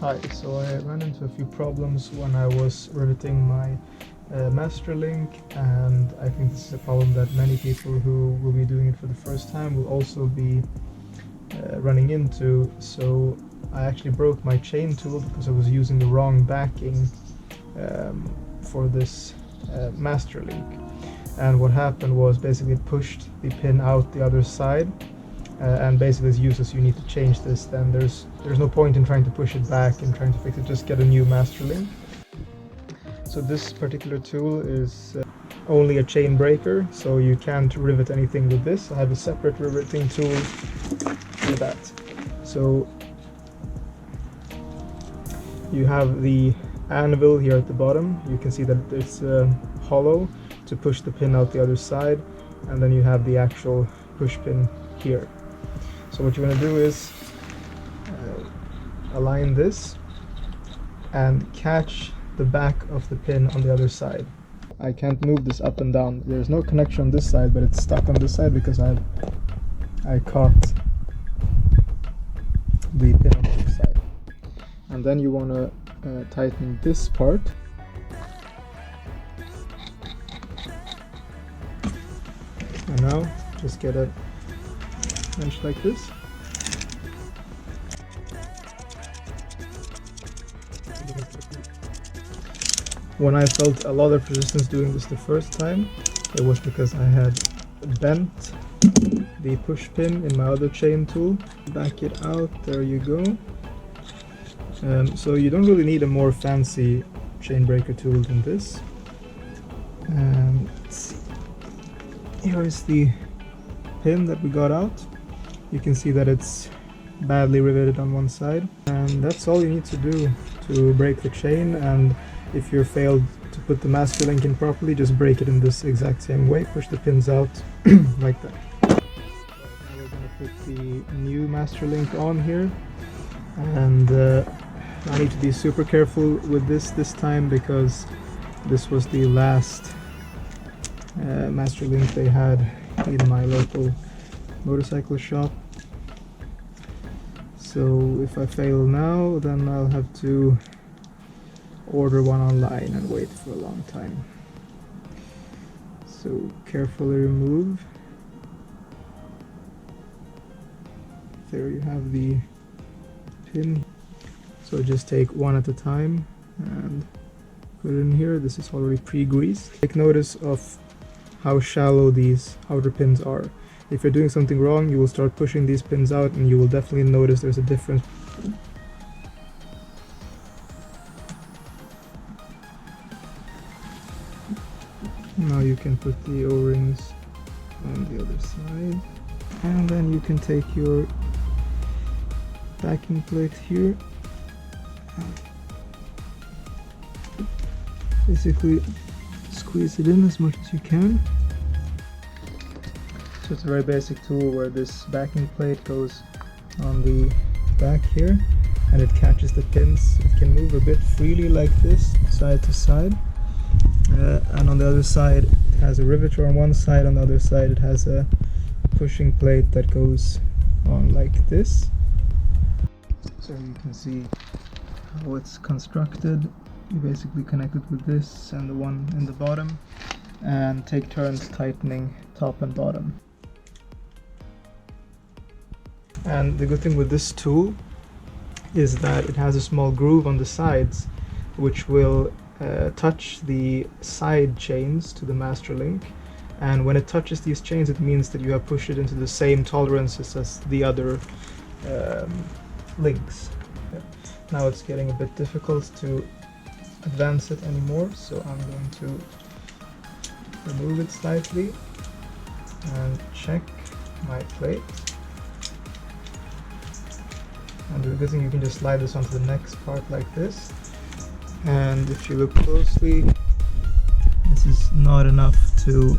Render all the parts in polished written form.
Hi, so I ran into a few problems when I was riveting my masterlink, and I think this is a problem that many people who will be doing it for the first time will also be running into. So I actually broke my chain tool because I was using the wrong backing for this masterlink, and what happened was basically it pushed the pin out the other side. And basically it's useless. You need to change this. Then there's no point in trying to push it back and trying to fix it. Just get a new master link. So this particular tool is only a chain breaker, so you can't rivet anything with this. I have a separate riveting tool for that. So you have the anvil here at the bottom. You can see that it's hollow to push the pin out the other side, and then you have the actual push pin here. So what you want to do is align this and catch the back of the pin on the other side. I can't move this up and down. There's no connection on this side, but it's stuck on this side because I caught the pin on the other side. And then you want to tighten this part. And now just get a wrench like this. When I felt a lot of resistance doing this the first time, it was because I had bent the push pin in my other chain tool. Back it out, there you go. So you don't really need a more fancy chain breaker tool than this. And here is the pin that we got out. You can see that it's badly riveted on one side, and that's all you need to do to break the chain. And if you failed to put the master link in properly, just break it in this exact same way. Push the pins out like that. Now we're going to put the new master link on here, and I need to be super careful with this time because this was the last master link they had in my local motorcycle shop. So if I fail now, then I'll have to order one online and wait for a long time. So carefully remove. There you have the pin. So just take one at a time and put it in here. This is already pre-greased. Take notice of how shallow these outer pins are. If you're doing something wrong, you will start pushing these pins out and you will definitely notice there's a difference. Now you can put the O-rings on the other side, and then you can take your backing plate here, basically squeeze it in as much as you can. So it's a very basic tool where this backing plate goes on the back here and it catches the pins. It can move a bit freely like this, side to side. And on the other side it has a riveter on one side, on the other side it has a pushing plate that goes on like this. So you can see how it's constructed. You basically connect it with this and the one in the bottom, and take turns tightening top and bottom. And the good thing with this tool is that it has a small groove on the sides which will touch the side chains to the master link, and when it touches these chains it means that you have pushed it into the same tolerances as the other links. Now it's getting a bit difficult to advance it anymore, so I'm going to remove it slightly and check my plate. And the good thing, you can just slide this onto the next part like this. And if you look closely, this is not enough to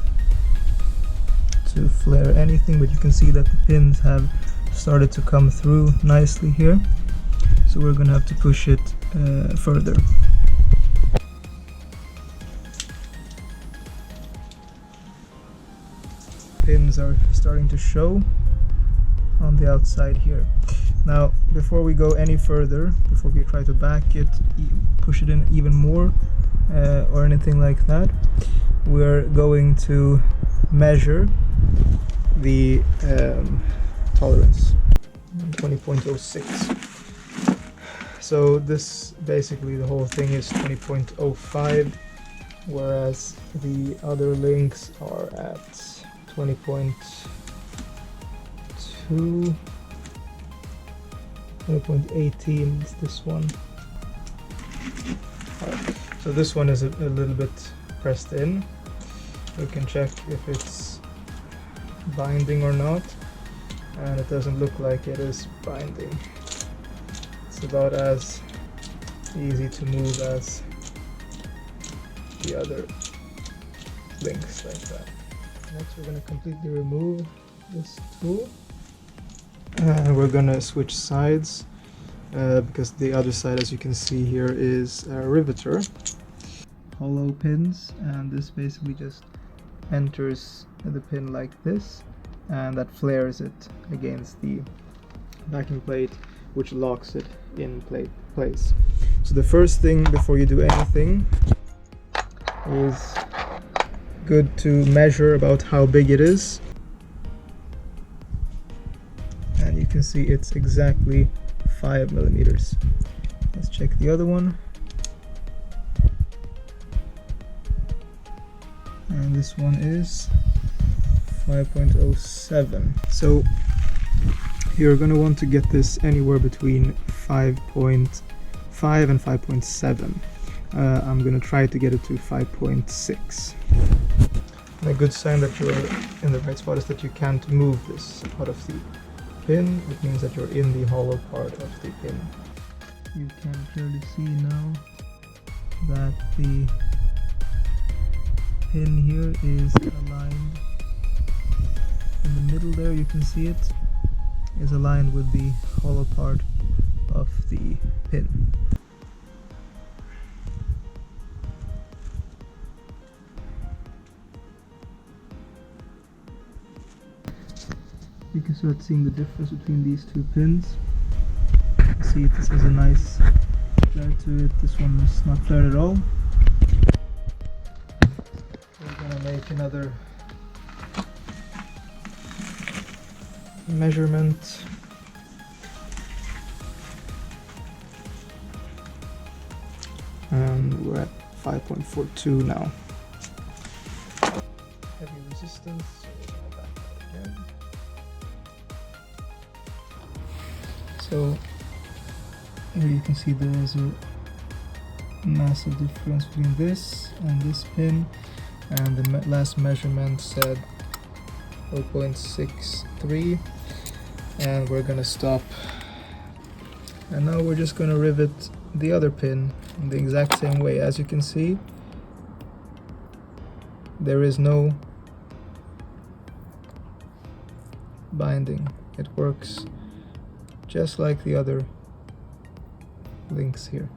flare anything, but you can see that the pins have started to come through nicely here. So we're going to have to push it further. Pins are starting to show on the outside here. Now, before we go any further, before we try to back it, push it in even more, or anything like that, we're going to measure the tolerance, 20.06. So this, basically the whole thing is 20.05, whereas the other links are at 20.2, 20.18 is this one. Alright, so this one is a little bit pressed in. We can check if it's binding or not, and it doesn't look like it is binding. It's about as easy to move as the other links like that. Next, we're going to completely remove this tool, and we're going to switch sides, because the other side, as you can see here, is a riveter. Hollow pins, and this basically just enters the pin like this, and that flares it against the backing plate, which locks it in place. So the first thing before you do anything is good to measure about how big it is, and you can see it's exactly 5 millimeters. Let's check the other one. And this one is 5.07. So you're going to want to get this anywhere between 5.5 and 5.7. I'm going to try to get it to 5.6. And a good sign that you're in the right spot is that you can't move this out of the pin. It means that you're in the hollow part of the pin. You can clearly see now that the pin here is aligned in the middle there. You can see it is aligned with the hollow part of the pin. You can start seeing the difference between these two pins. See, this has a nice flare to it. This one is not flared at all. We're gonna make another measurement. And we're at 5.42 now. Heavy resistance, so we're gonna back that again. So here you can see there's a massive difference between this and this pin, and the last measurement said 0.63, and we're gonna stop. And now we're just gonna rivet the other pin in the exact same way. As you can see, there is no binding. It works just like the other links here.